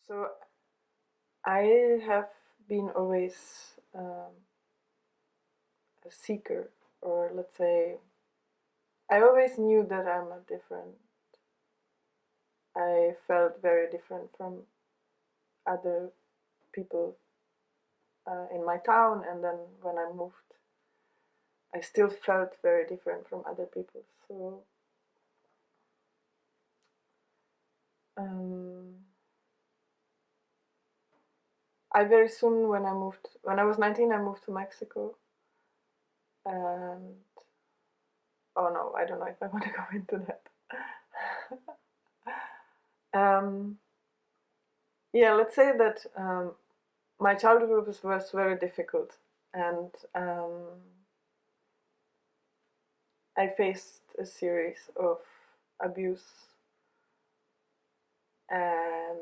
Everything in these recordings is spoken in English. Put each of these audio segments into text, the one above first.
So I have been always a seeker, or let's say, I always knew that I'm a different. I felt very different from other people in my town, and then when I moved, I still felt very different from other people. So I very soon, when I was 19, I moved to Mexico, and oh no, I don't know if I want to go into that. Yeah, let's say that my childhood was very difficult, and I faced a series of abuse, and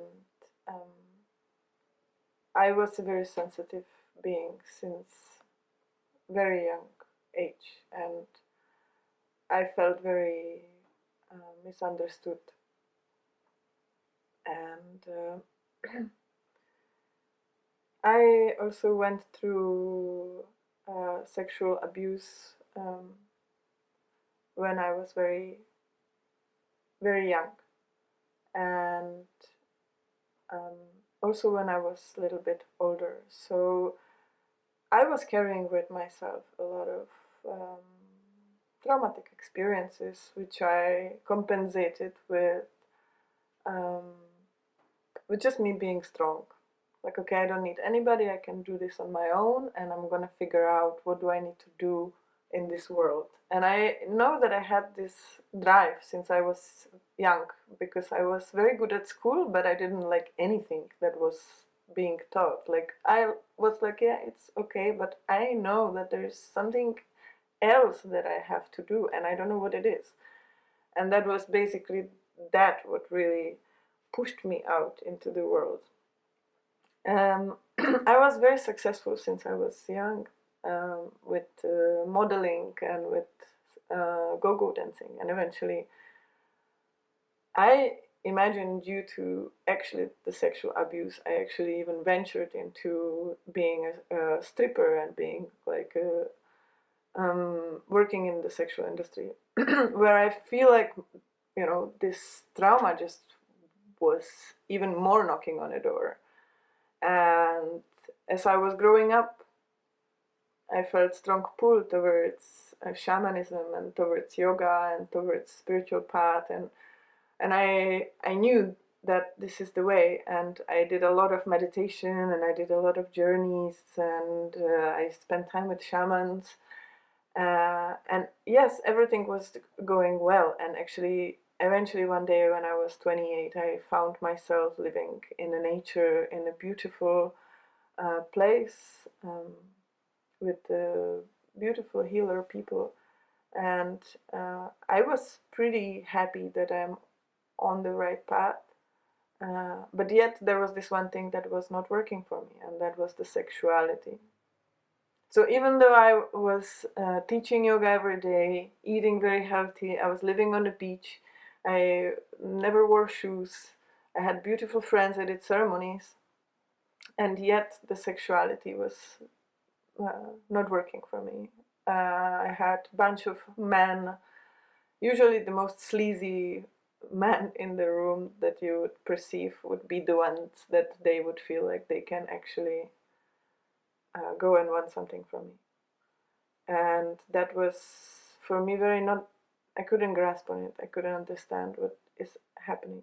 I was a very sensitive being since very young age, and I felt very misunderstood, and I also went through sexual abuse when I was very, very young, and also when I was a little bit older. So I was carrying with myself a lot of traumatic experiences, which I compensated with just me being strong. Like, okay, I don't need anybody, I can do this on my own, and I'm gonna figure out what do I need to do in this world. And I know that I had this drive since I was young, because I was very good at school, but I didn't like anything that was being taught. Like, I was like, yeah, it's okay, but I know that there's something else that I have to do, and I don't know what it is. And that was basically what really pushed me out into the world. I was very successful since I was young, with modeling and with go-go dancing, and eventually I imagine, due to actually the sexual abuse, I actually even ventured into being a stripper and being like working in the sexual industry, where I feel like, this trauma just was even more knocking on the door. And as I was growing up, I felt strong pull towards shamanism and towards yoga and towards spiritual path, and I knew that this is the way, and I did a lot of meditation, and I did a lot of journeys, and I spent time with shamans, and yes, everything was going well. And actually, eventually one day when I was 28, I found myself living in the nature in a beautiful place, with beautiful healer people, and I was pretty happy that I'm on the right path. But yet there was this one thing that was not working for me, and that was the sexuality. So even though I was teaching yoga every day, eating very healthy, I was living on the beach, I never wore shoes, I had beautiful friends, I did ceremonies, and yet the sexuality was not working for me. I had a bunch of men, usually the most sleazy men in the room that you would perceive would be the ones that they would feel like they can actually go and want something from me. And that was, for me, very not, I couldn't grasp on it. I couldn't understand what is happening.